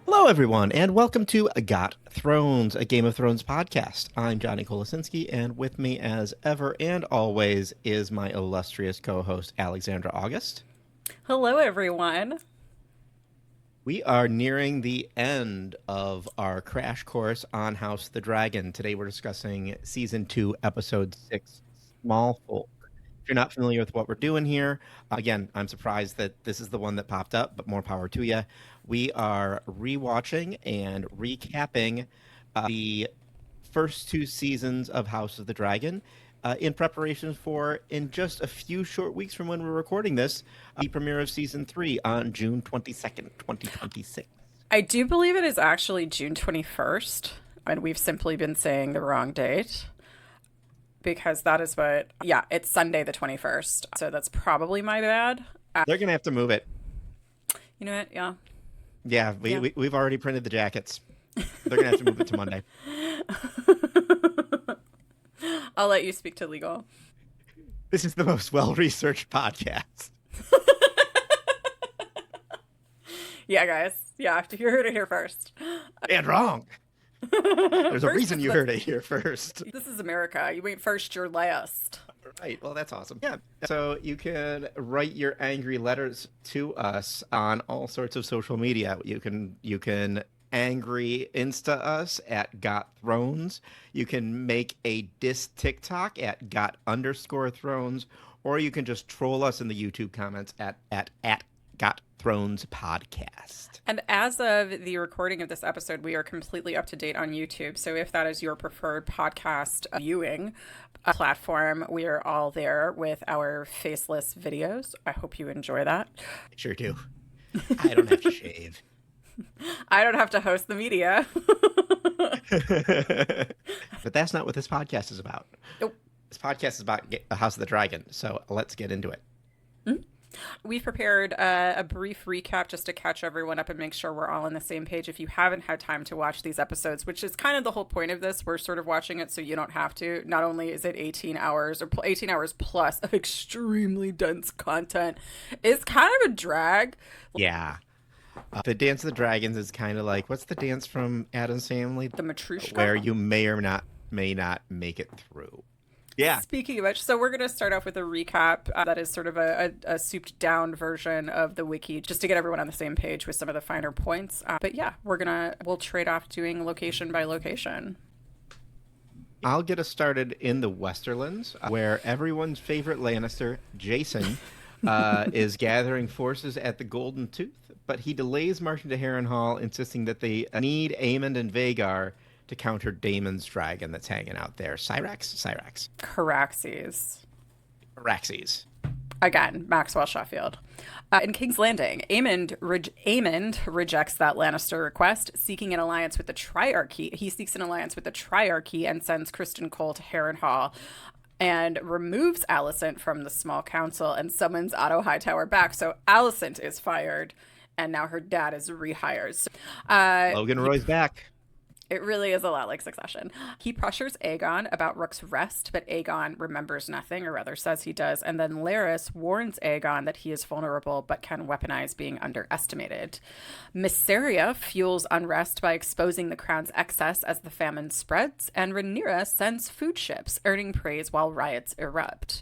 Hello, everyone, and welcome to Got Thrones, a Game of Thrones podcast. I'm Johnny Kolasinski, and with me, as ever and always, is my illustrious co-host, Alexandra August. Hello, everyone. We are nearing the end of our crash course on House of the Dragon. Today, we're discussing Season 2, Episode 6, Smallfolk. If you're not familiar with what we're doing here, again, I'm surprised that this is the one that popped up, but more power to you. We are rewatching and recapping the first two seasons of House of the Dragon in preparation for, in just a few short weeks from when we're recording this, the premiere of Season 3 on June 22nd, 2026. I do believe it is actually June 21st, and we've simply been saying the wrong date. Because that is it's Sunday the 21st. So that's probably my bad. They're going to have to move it. You know what? Yeah. Yeah, we've already printed the jackets. They're going to have to move it to Monday. I'll let you speak to legal. This is the most well-researched podcast. Yeah, guys. Yeah, you heard it here first. And wrong. There's a reason you heard it here first. This is America. You ain't first, you're last. Right. Well, that's awesome. Yeah. So you can write your angry letters to us on all sorts of social media. You can angry Insta us at Got Thrones. You can make a diss TikTok at Got_Thrones, or you can just troll us in the YouTube comments at Got Thrones Podcast. And as of the recording of this episode, we are completely up to date on YouTube. So if that is your preferred podcast viewing platform, we are all there with our faceless videos. I hope you enjoy that. I sure do. I don't have to shave. I don't have to host the media. But that's not what this podcast is about. Nope. This podcast is about House of the Dragon. So let's get into it. Mm-hmm. We've prepared a brief recap just to catch everyone up and make sure we're all on the same page. If you haven't had time to watch these episodes, which is kind of the whole point of this, we're sort of watching it so you don't have to. Not only is it 18 hours or 18 hours plus of extremely dense content, it's kind of a drag. Yeah. The Dance of the Dragons is kind of like, what's the dance from Addams Family? The Matrushka? Where you may or may not make it through. Yeah. Speaking of which, so we're going to start off with a recap that is sort of a souped down version of the wiki, just to get everyone on the same page with some of the finer points. But yeah, we'll trade off doing location by location. I'll get us started in the Westerlands, where everyone's favorite Lannister, Jason, is gathering forces at the Golden Tooth, but he delays marching to Harrenhal, insisting that they need Aemond and Vhagar to counter Daemon's dragon that's hanging out there. Cyrax? Caraxes. Again, Maxwell Sheffield. In King's Landing, Aemond rejects that Lannister request, seeking an alliance with the Triarchy. He seeks an alliance with the Triarchy and sends Criston Cole to Harrenhal and removes Alicent from the small council and summons Otto Hightower back. So Alicent is fired, and now her dad is rehired. Logan Roy's back. It really is a lot like Succession. He pressures Aegon about Rook's rest, but Aegon remembers nothing, or rather says he does. And then Larys warns Aegon that he is vulnerable, but can weaponize being underestimated. Mysaria fuels unrest by exposing the crown's excess as the famine spreads. And Rhaenyra sends food ships, earning praise while riots erupt.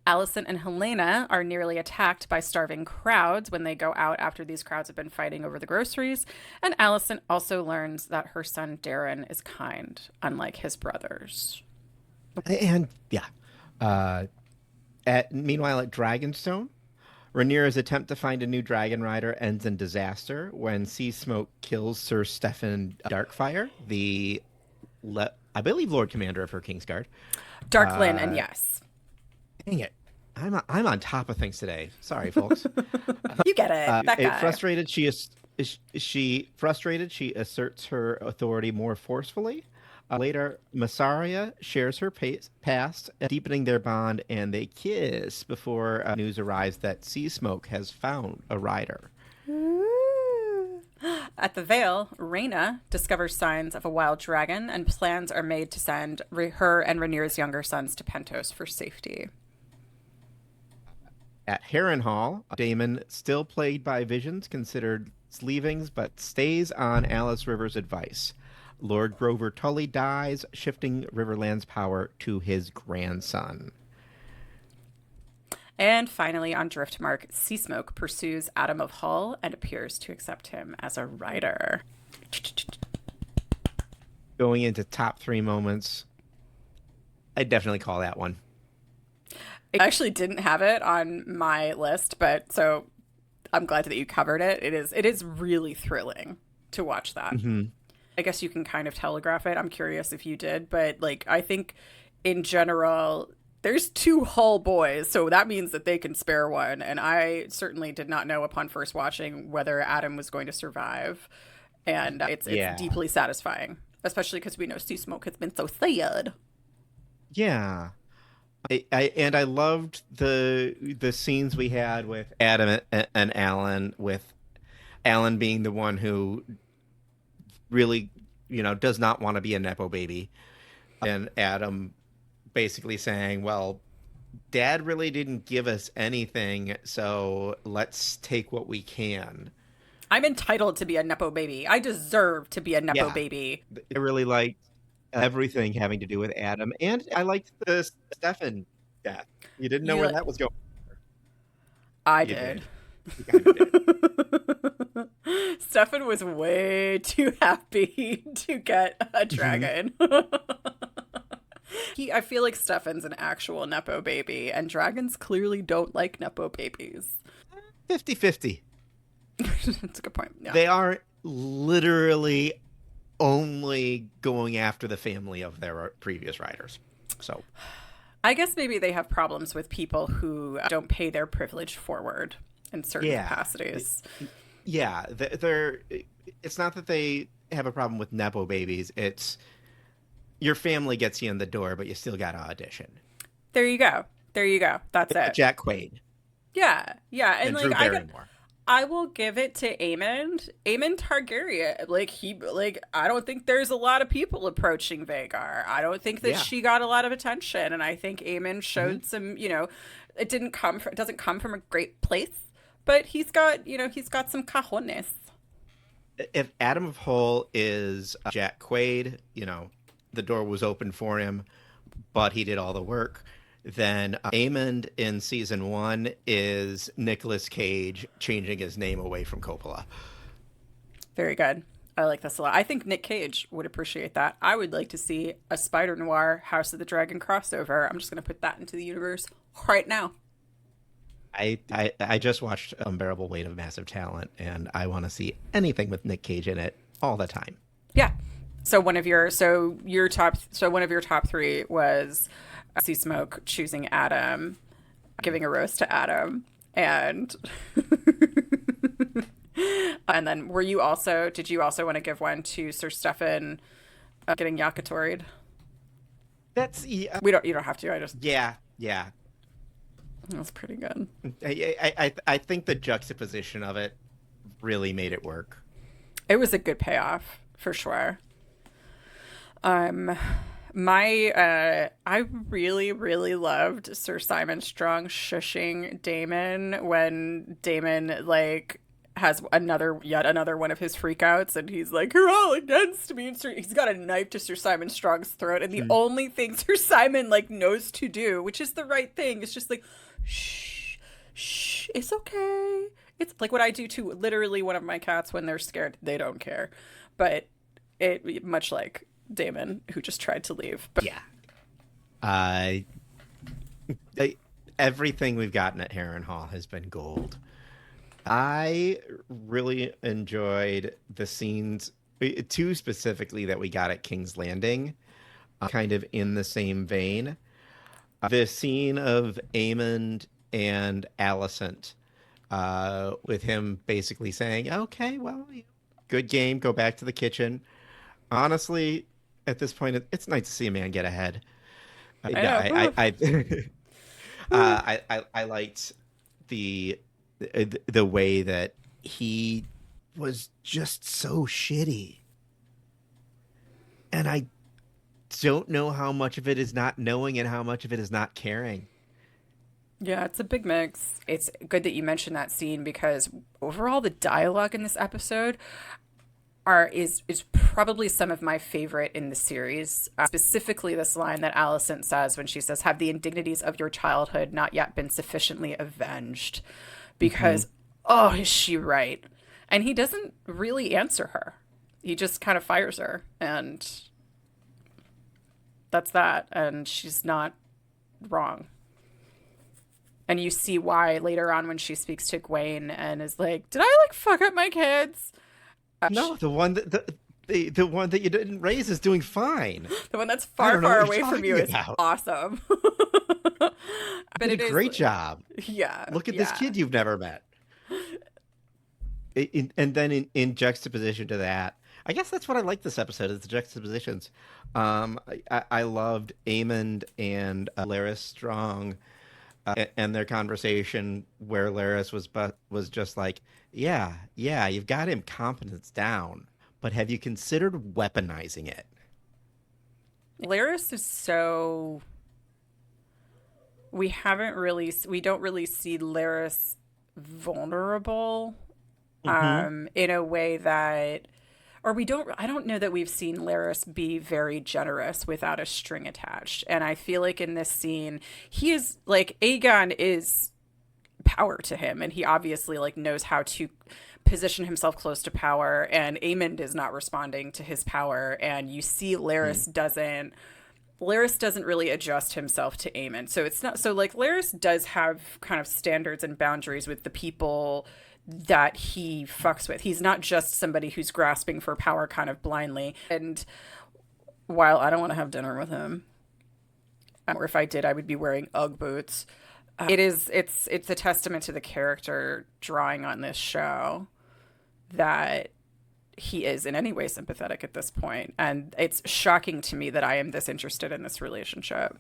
Alicent and Helena are nearly attacked by starving crowds when they go out after these crowds have been fighting over the groceries. And Alicent also learns that her son Darren is kind, unlike his brothers. And, yeah. Meanwhile, at Dragonstone, Rhaenyra's attempt to find a new dragon rider ends in disaster when Sea Smoke kills Sir Steffan Darkfire, I believe Lord Commander of her Kingsguard. Darklyn, and yes. Dang it. I'm on top of things today. Sorry, folks. You get it. That guy. Frustrated, she asserts her authority more forcefully. Later, Mysaria shares her past, deepening their bond, and they kiss before news arrives that Sea Smoke has found a rider. At the Vale, Rhaena discovers signs of a wild dragon, and plans are made to send her and Rhaenyra's younger sons to Pentos for safety. At Harrenhal, Damon, still plagued by visions, considered leavings, but stays on Alice River's advice. Lord Grover Tully dies, shifting Riverland's power to his grandson. And finally, on Driftmark, Seasmoke pursues Adam of Hull and appears to accept him as a rider. Going into top three moments, I definitely call that one. I actually didn't have it on my list, but so I'm glad that you covered it. It is really thrilling to watch that. Hmm. I guess you can kind of telegraph it. I'm curious if you did, but like I think in general there's two Hull boys, so that means that they can spare one. And I certainly did not know upon first watching whether Adam was going to survive. And it's Yeah. deeply satisfying, especially because we know Sea Smoke has been so sad. Yeah. And I loved the scenes we had with Adam and Alan, with Alan being the one who really, does not want to be a Nepo baby. And Adam basically saying, well, Dad really didn't give us anything, so let's take what we can. I'm entitled to be a Nepo baby. I deserve to be a Nepo Yeah. baby. I really liked everything having to do with Adam. And I liked the Stefan death. You didn't know You where like, that was going. I You did. did. You kind of did. Stefan was way too happy to get a Hmm. dragon. I feel like Stefan's an actual Nepo baby, and dragons clearly don't like Nepo babies. 50-50. That's a good point. Yeah. They are literally only going after the family of their previous riders. So, I guess maybe they have problems with people who don't pay their privilege forward in certain yeah. capacities. Yeah, they're it's not that they have a problem with Nepo babies. It's your family gets you in the door, but you still got to audition. There you go. There you go. That's it. Jack Quaid Yeah. Yeah. And and like Drew Barrymore. I will give it to Aemond. Aemond Targaryen. Like I don't think there's a lot of people approaching Vhagar. I don't think that Yeah. she got a lot of attention, and I think Aemond Hmm. showed some. It doesn't come from a great place, but he's got some cajones. If Adam of Hull is Jack Quaid, the door was open for him, but he did all the work. Then Aemond in season one is Nicolas Cage changing his name away from Coppola. Very good. I like this a lot. I think Nick Cage would appreciate that. I would like to see a Spider Noir House of the Dragon crossover. I'm just going to put that into the universe right now. I just watched Unbearable Weight of Massive Talent, and I want to see anything with Nick Cage in it all the time. Yeah. So one of your top three was Sea Smoke choosing Adam, giving a rose to Adam, and and then did you also want to give one to Sir Stefan getting Yakatori'd? That's yeah, You don't have to. I just yeah, yeah. That's pretty good. I think the juxtaposition of it really made it work. It was a good payoff for sure. Um, I really, really loved Sir Simon Strong shushing Damon when Damon like has yet another one of his freakouts, and he's like, "You're all against me." And he's got a knife to Sir Simon Strong's throat, and the Mm. only thing Sir Simon like knows to do, which is the right thing, is just like, "Shh, shh, it's okay." It's like what I do to literally one of my cats when they're scared. They don't care, but it much like Damon, who just tried to leave. But Yeah. Uh, I, everything we've gotten at Heron Hall has been gold. I really enjoyed the scenes, two specifically that we got at King's Landing, kind of in the same vein. The scene of Aemond and Alicent, with him basically saying, "Okay, well, good game. Go back to the kitchen." Honestly, at this point, it's nice to see a man get ahead. I know. I liked the the way that he was just so shitty, and I don't know how much of it is not knowing and how much of it is not caring. Yeah, it's a big mix. It's good that you mentioned that scene because overall the dialogue in this episode is probably some of my favorite in the series. Specifically, this line that Allison says when she says, "Have the indignities of your childhood not yet been sufficiently avenged?" Hmm. Because, oh, is she right? And he doesn't really answer her. He just kind of fires her, and that's that. And she's not wrong. And you see why later on when she speaks to Gwen and is like, "Did I like fuck up my kids?" No, the one that the one that you didn't raise is doing fine. The one that's I far, don't know far what away you're from you talking is about. awesome. You But did a it is, great job. yeah, Look at this yeah. kid you've never met. And then in juxtaposition to that, I guess that's what I like this episode is the juxtapositions. I loved Amond and Laris Strong and their conversation where Laris was just like, yeah, you've got him confidence down, but have you considered weaponizing it? Laris is so. We don't really see Laris vulnerable Hmm. in a way that. Or I don't know that we've seen Laris be very generous without a string attached. And I feel like in this scene, he is like, Aegon is power to him and he obviously like knows how to position himself close to power, and Aemond is not responding to his power, and you see Laris doesn't really adjust himself to Aemon. So it's not so like Laris does have kind of standards and boundaries with the people that he fucks with. He's not just somebody who's grasping for power kind of blindly. And while I don't want to have dinner with him, or if I did, I would be wearing Ugg boots. It's a testament to the character drawing on this show that he is in any way sympathetic at this point, and it's shocking to me that I am this interested in this relationship.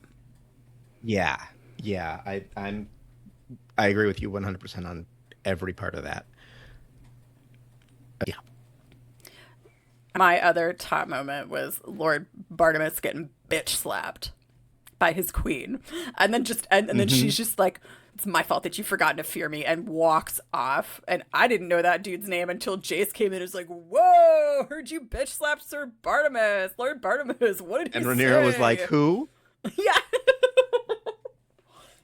Yeah, yeah, I agree with you 100% on every part of that. Yeah. My other top moment was Lord Bartimus getting bitch slapped by his queen, and then Hmm. she's just like, "It's my fault that you've forgotten to fear me," and walks off. And I didn't know that dude's name until Jace came in and was like, "Whoa, heard you bitch slap Sir Bartimus, Lord Bartimus. What did he And Rhaenyra was like, say?" "Who?" Yeah,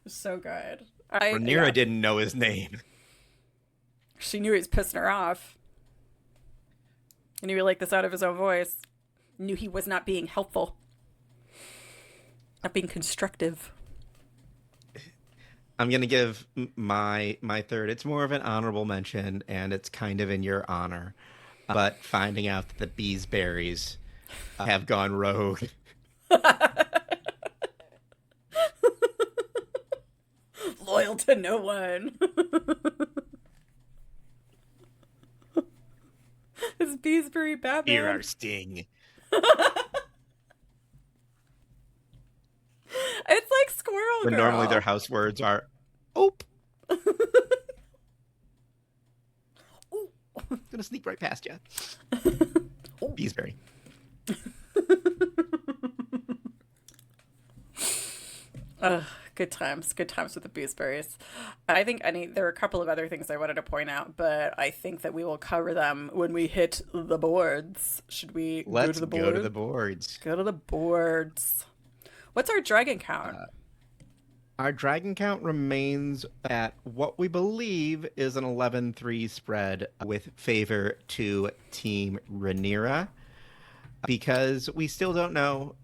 so good. Yeah, Rhaenyra didn't know his name. she knew he was pissing her off. He knew he liked this out of his own voice. Knew he was not being helpful, not being constructive. I'm gonna give my third. It's more of an honorable mention, and it's kind of in your honor. But finding out that the Beesberries have gone rogue. Loyal to no one. It's Beesbury Hear Batman. our sting. It's like Squirrel When normally their Girl. house words are, "Oop, Ooh. gonna sneak right past you." Ooh. Beesbury. Ugh, good times with the Beesburys. I think there are a couple of other things I wanted to point out, but I think that we will cover them when we hit the boards. Should we go to Let's the go to board? the boards. Go to the boards. What's our dragon count? Our dragon count remains at what we believe is an 11-3 spread with favor to Team Rhaenyra because we still don't know,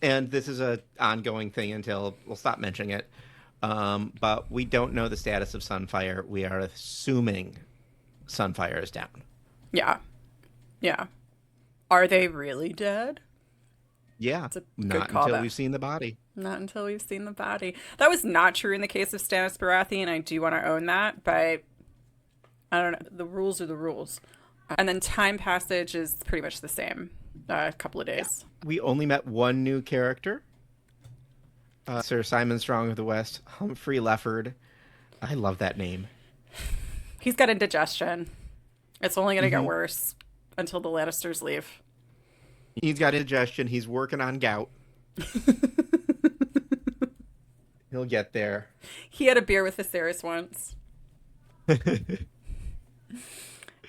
and this is a ongoing thing until we'll stop mentioning it. But we don't know the status of Sunfire. We are assuming Sunfire is down. Yeah, yeah. Are they really dead? Yeah, It's a good not until callback. we've seen the body. Not until we've seen the body. That was not true in the case of Stannis Baratheon. I do want to own that, but I don't know. The rules are the rules. And then time passage is pretty much the same. A couple of Yeah, days. we only met one new character, Sir Simon Strong of the West, Humphrey Lefford. I love that name. He's got indigestion. It's only going to get Hmm. worse until the Lannisters leave. He's got indigestion. He's working on gout. He'll get there. He had a beer with Viserys once.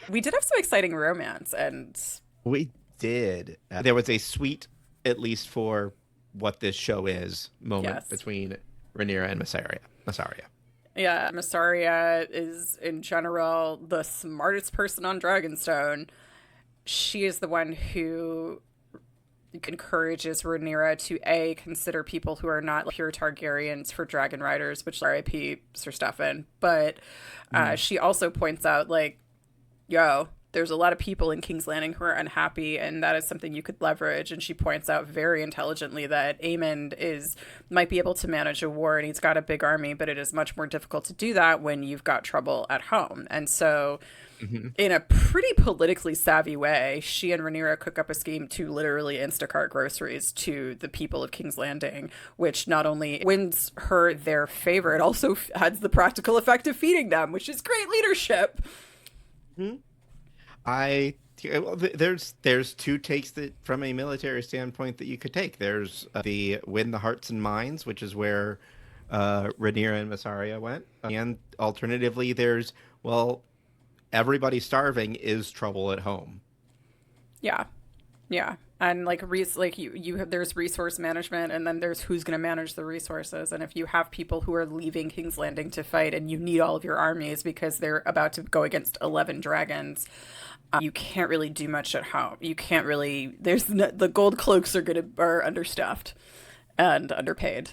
We did have some exciting romance, and We did. There was a sweet, at least for what this show is, moment yes. between Rhaenyra and Massaria. Yeah, Massaria is in general the smartest person on Dragonstone. She is the one who encourages Rhaenyra to A, consider people who are not pure Targaryens for dragon riders, which RIP Sir Stefan. But Mm. she also points out, like, yo, there's a lot of people in King's Landing who are unhappy, and that is something you could leverage. And she points out very intelligently that Aemond might be able to manage a war, and he's got a big army, but it is much more difficult to do that when you've got trouble at home. And so, Hmm. in a pretty politically savvy way, she and Rhaenyra cook up a scheme to literally Instacart groceries to the people of King's Landing, which not only wins her their favor, it also has the practical effect of feeding them, which is great leadership. Hmm. I well, there's two takes that from a military standpoint that you could take. There's the win the hearts and minds, which is where Rhaenyra and Massaria went, and alternatively, there's well, everybody starving is trouble at home. Yeah. Yeah. And like like you have there's resource management, and then there's who's going to manage the resources. And if you have people who are leaving King's Landing to fight, and you need all of your armies because they're about to go against 11 dragons, you can't really do much at home. You can't really the gold cloaks are understaffed and underpaid.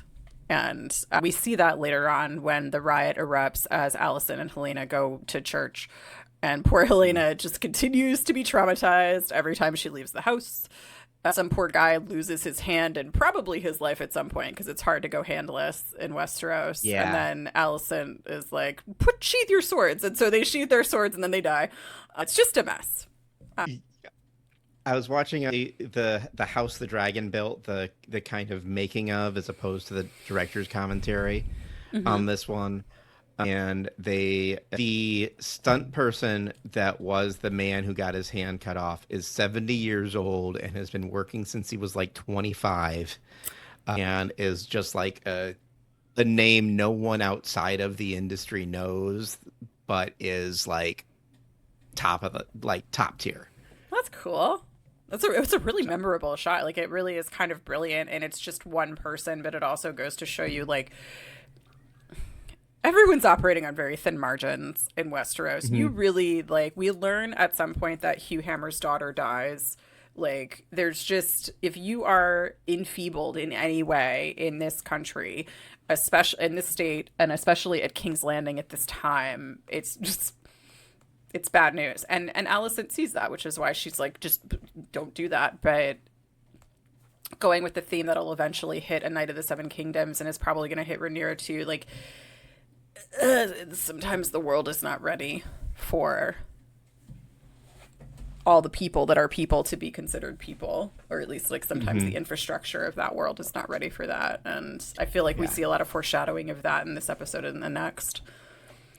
And we see that later on when the riot erupts as Allison and Helena go to church. And poor Mm. Helena just continues to be traumatized every time she leaves the house. Some poor guy loses his hand and probably his life at some point because it's hard to go handless in Westeros. And Yeah. then Allison is like, sheath your swords. And so they sheath their swords and then they die. It's just a mess. I was watching the House the Dragon built, the kind of making of as opposed to the director's commentary Mm-hmm. on this one. And the stunt person that was the man who got his hand cut off is 70 years old and has been working since he was like 25, and is just like a name no one outside of the industry knows, but is like top of the like top tier. That's cool. It's a really So, memorable shot. Like it really is kind of brilliant, and it's just one person, but it also goes to show you like everyone's operating on very thin margins in Westeros. You mhm. really like we learn at some point that Hugh Hammer's daughter dies. Like there's just if you are enfeebled in any way in this country, especially in this state and especially at King's Landing at this time, it's bad news. And Alicent sees that, which is why she's like just don't do that. But going with the theme that'll eventually hit A Knight of the Seven Kingdoms and is probably going to hit Rhaenyra too, like sometimes the world is not ready for all the people that are people to be considered people, or at least like sometimes the Mhm. infrastructure of that world is not ready for that. And I feel like we Yeah. see a lot of foreshadowing of that in this episode and the next.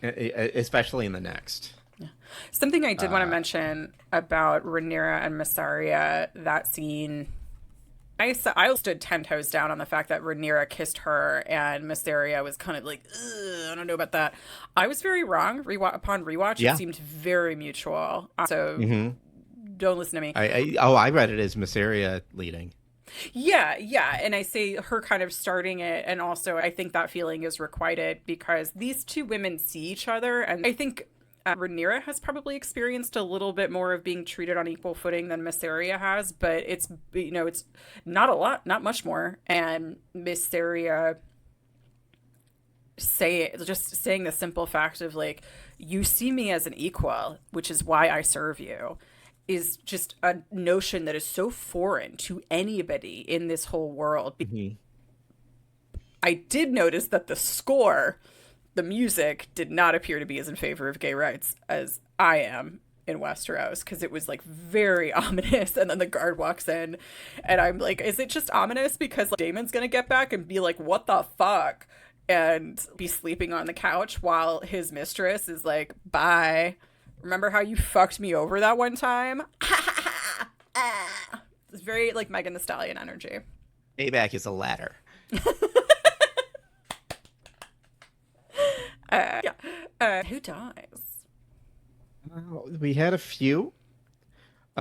Especially in the next. Something I did want to Uh, mention about Rhaenyra and Massaria, that scene, I stood 10 toes down on the fact that Rhaenyra kissed her and Mysteria was kind of like, I don't know about that. I was very wrong. Upon rewatch, it yeah. seemed very mutual. So Hmm. don't listen to me. I read it as Masseria leading. Yeah, yeah. And I say her kind of starting it. And also, I think that feeling is requited because these two women see each other. And I think Rhaenyra has probably experienced a little bit more of being treated on equal footing than Mysteria has, but it's not a lot, not much more. And Mysteria just saying the simple fact of like, you see me as an equal, which is why I serve you, is just a notion that is so foreign to anybody in this whole world. Hmm. I did notice that the music did not appear to be as in favor of gay rights as I am in Westeros because it was like very ominous. And then the guard walks in, and I'm like, is it just ominous because like, Damon's gonna get back and be like, what the fuck? And be sleeping on the couch while his mistress is like, bye. Remember how you fucked me over that one time? It's very like Megan the Stallion energy. Payback is a ladder. Who dies? We had a few.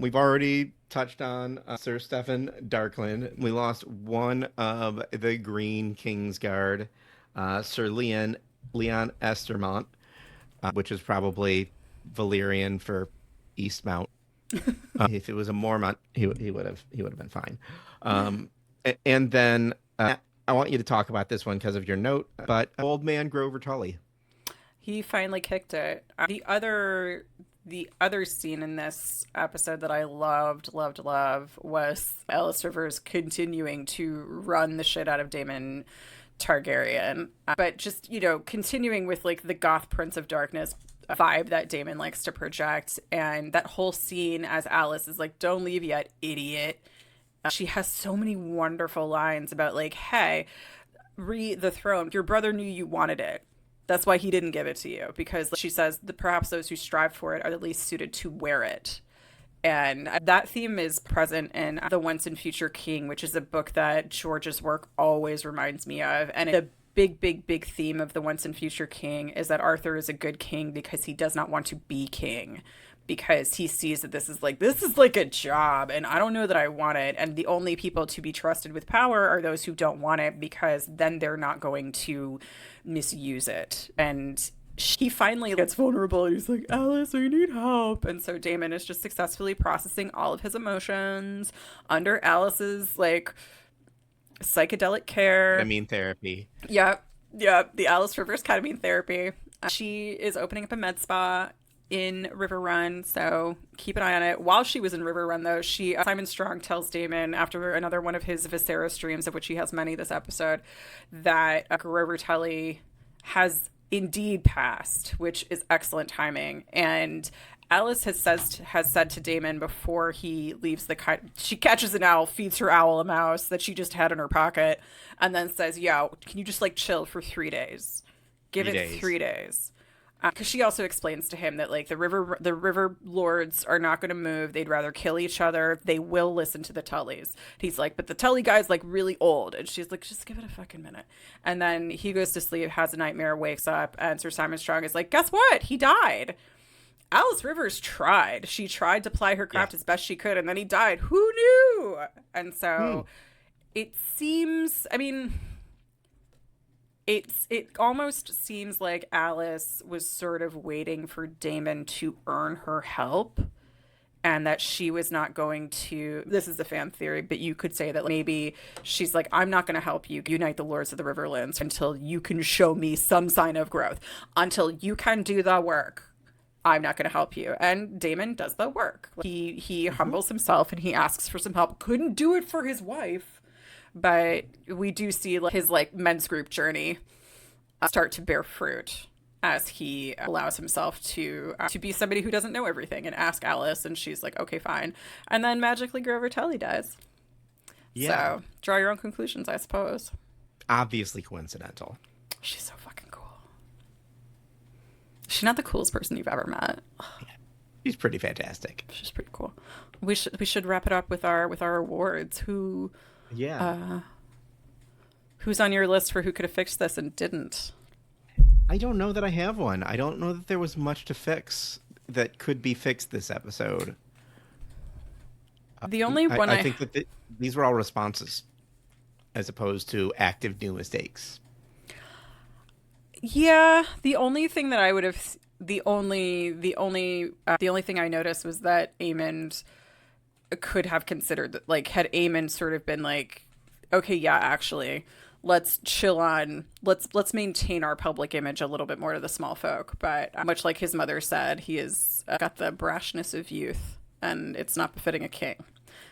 We've already touched on Sir Stefan Darkland. We lost one of the Green Kingsguard, Sir Leon Estermont, which is probably Valyrian for Eastmount. If it was a Mormont, he would have been fine. And then I want you to talk about this one because of your note, but Old Man Grover Tully. He finally kicked it. The other scene in this episode that I loved was Alice Rivers continuing to run the shit out of Daemon Targaryen, but just continuing with like the goth Prince of Darkness vibe that Daemon likes to project, and that whole scene as Alice is like, "Don't leave yet, idiot." She has so many wonderful lines about like, "Hey, re the throne. Your brother knew you wanted it. That's why he didn't give it to you." Because she says that perhaps those who strive for it are the least suited to wear it. And that theme is present in The Once and Future King, which is a book that George's work always reminds me of. And the big theme of The Once and Future King is that Arthur is a good king because he does not want to be king. Because he sees that this is like a job, and I don't know that I want it. And the only people to be trusted with power are those who don't want it, because then they're not going to misuse it. And he finally gets vulnerable and he's like, "Alice, I need help." And so Damon is just successfully processing all of his emotions under Alice's like psychedelic care. Ketamine therapy. Yep. Yep. The Alice Rivers ketamine therapy. She is opening up a med spa in River Run, so keep an eye on it. While she was in River Run, though, Simon Strong tells Damon, after another one of his Viserys dreams, of which he has many this episode, that Grover Tully has indeed passed, which is excellent timing. And Alice has said to Damon before he leaves she catches an owl, feeds her owl a mouse that she just had in her pocket, and then says, "Yo, can you just like chill for 3 days? Give Three it days. 3 days." Because she also explains to him that like the river lords are not going to move. They'd rather kill each other. They will listen to the Tullys. He's like, "But the Tully guy's like really old," and she's like, "Just give it a fucking minute." And then he goes to sleep, has a nightmare, wakes up, and Sir Simon Strong is like, "Guess what? He died." Alice Rivers tried. She tried to ply her Yeah. craft as best she could, and then he died. Who knew? And Hmm. so it seems. I mean, it almost seems like Alice was sort of waiting for Damon to earn her help, and that she was not going to. This is a fan theory, but you could say that maybe she's like, "I'm not going to help you unite the Lords of the Riverlands until you can show me some sign of growth. Until you can do the work, I'm not going to help you." And Damon does the work. He Mhm. humbles himself and he asks for some help. Couldn't do it for his wife, but we do see his like men's group journey start to bear fruit as he allows himself to be somebody who doesn't know everything and ask Alice, and she's like, "Okay, fine." And then magically Grover Tully dies. Yeah. So draw your own conclusions, I suppose. Obviously coincidental. She's so fucking cool. She's not the coolest person you've ever met. He's pretty fantastic. She's pretty cool. We should wrap it up with our awards. Yeah. Who's on your list for who could have fixed this and didn't? I don't know that I have one. I don't know that there was much to fix that could be fixed this episode. The only I, one I think that these were all responses as opposed to active new mistakes. Yeah, the only thing that I would have the only thing I noticed was that Aemond could have considered that, like, had Aemond sort of been like, "Okay, yeah, actually, let's chill on, let's maintain our public image a little bit more to the small folk." But much like his mother said, he has got the brashness of youth, and it's not befitting a king.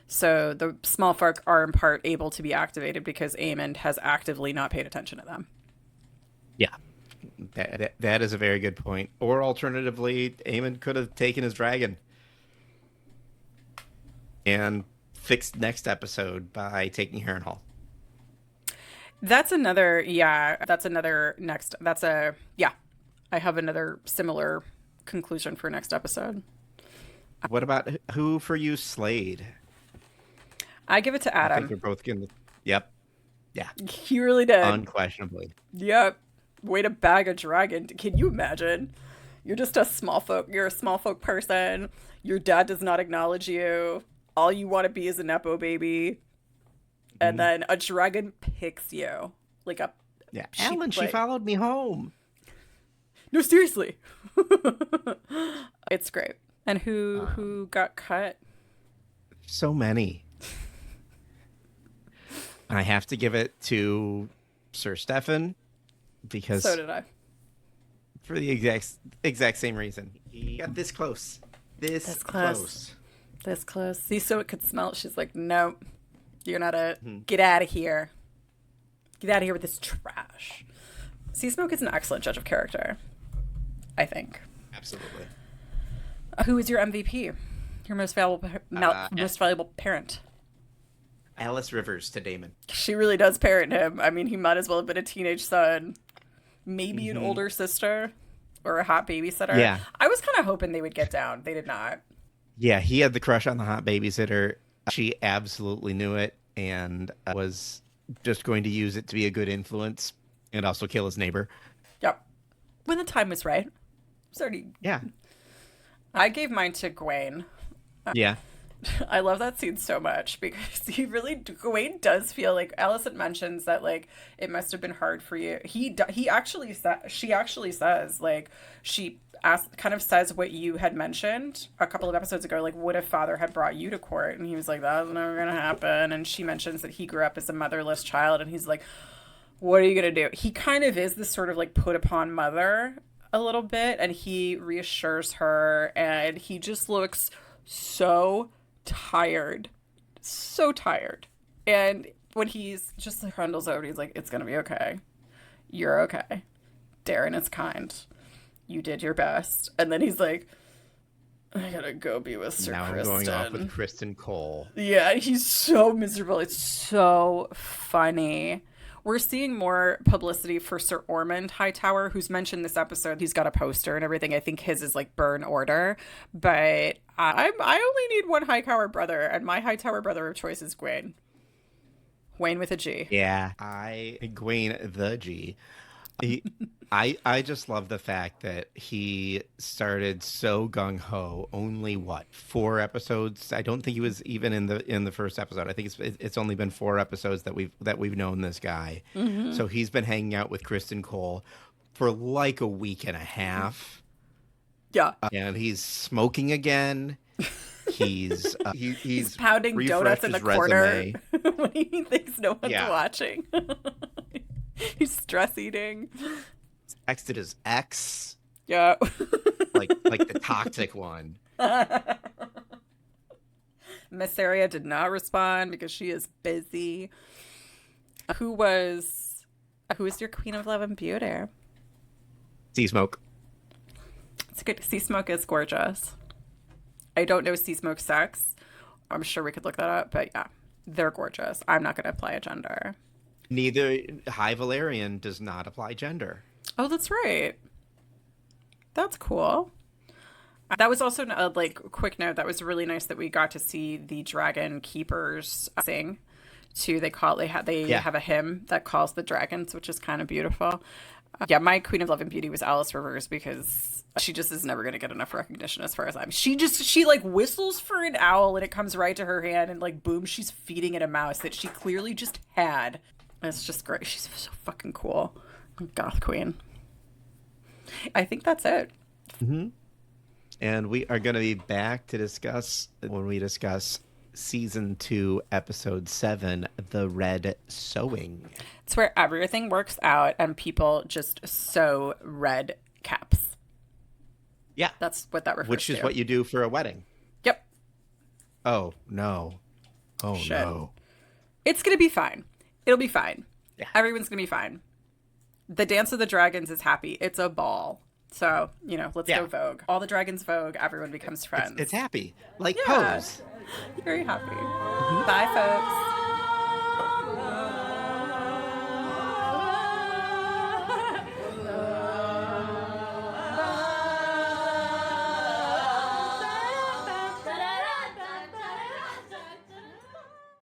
So the small folk are in part able to be activated because Aemond has actively not paid attention to them. Yeah. That is a very good point. Or alternatively, Aemon could have taken his dragon and fixed next episode by taking Harrenhal. That's another, yeah, that's another next, that's a, yeah, I have another similar conclusion for next episode. What about who for you, Slade? I give it to I think Adam. we're both going to. Yep. Yeah. He really did. Unquestionably. Yep. Way to bag a dragon. Can you imagine? You're just a small folk. You're a small folk person. Your dad does not acknowledge you. All you want to be is a nepo baby, and Mhm. then a dragon picks you like a Yeah, sheep. Alan, she Like, followed me home. no, seriously. It's great. And who Um, who got cut? so many. I have to give it to Sir Stefan So because did I. for the exact same reason. He got this close. This This close. close. This close. See, so it could smell it. She's like, nope, you're not a. Mhm. Get out of here. Get out of here with this trash. Sea Smoke is an excellent judge of character, I think. Absolutely. Who is your MVP? Your Uh, most valuable parent? Alice Rivers to Damon. She really does parent him. I mean, he might as well have been a teenage son, maybe an Hmm. older sister, or a hot babysitter. Yeah. I was kind of hoping they would get down. They did not. Yeah, he had the crush on the hot babysitter. She absolutely knew it and was just going to use it to be a good influence and also kill his neighbor. Yep. When the time was right. It's already. Yeah. I gave mine to Gawain. Yeah. I love that scene so much because Gawain does feel like Allison mentions that like it must have been hard for you. He actually she actually says like she kind of says what you had mentioned a couple of episodes ago, like what if father had brought you to court, and he was like that was never gonna happen, and she mentions that he grew up as a motherless child, and he's like, what are you gonna do? He kind of is this sort of like put upon mother a little bit, and he reassures her, and he just looks so tired, so tired. And when he's just like Rundles over, he's like, it's gonna be okay. You're okay. Darren is kind. You did your best. And then he's like, I gotta go be with Sir Now I'm going off with Kristen. Kristen Cole. Yeah, he's so miserable. It's so funny. We're seeing more publicity for Sir Ormond Hightower, who's mentioned this episode. He's got a poster and everything. I think his is like burn order, but I only need one Hightower brother, and my Hightower brother of choice is Gwaine. Wayne with a G. Yeah. Gwaine the G. He, I just love the fact that he started so gung ho. Only what, 4 episodes? I don't think he was even in the first episode. I think it's only been 4 episodes that we've known this guy. Mm-hmm. So he's been hanging out with Kristen Cole for like a week and a half, Yeah. and he's smoking again. He's Pounding donuts refreshed in the his corner resume. when he thinks no one's Yeah. watching. He's stress eating. Texted his ex, Yeah. like the toxic one. Missaria did not respond because she is busy. Who was your queen of love and beauty? Sea Smoke. It's good. Sea Smoke is gorgeous. I don't know Sea Smoke sex. I'm sure we could look that up, but yeah, they're gorgeous. I'm not going to apply a gender. Neither High Valerian does not apply gender. Oh, that's right. That's cool. That was also a quick note. That was really nice that we got to see the dragon keepers sing. Too, they Yeah. have a hymn that calls the dragons, which is kind of beautiful. Yeah, my queen of love and beauty was Alice Rivers because she just is never going to get enough recognition as far as I'm. She like whistles for an owl and it comes right to her hand, and like boom, she's feeding it a mouse that she clearly just had. And it's just great. She's so fucking cool. Goth queen. I think that's it. Hmm. And we are going to be back to discuss when we discuss season 2, episode 7, The Red Sewing. It's where everything works out and people just sew red caps. Yeah, That's what that refers which is to. what you do for a wedding. Yep. Oh, no. Oh, Shit. no. It's going to be fine. It'll be fine. Yeah. Everyone's going to be fine. The Dance of the Dragons is happy. It's a ball. So, let's Yeah. go Vogue. All the dragons Vogue. Everyone becomes friends. It's happy. Like Yeah. Pose. Very happy. Bye, folks.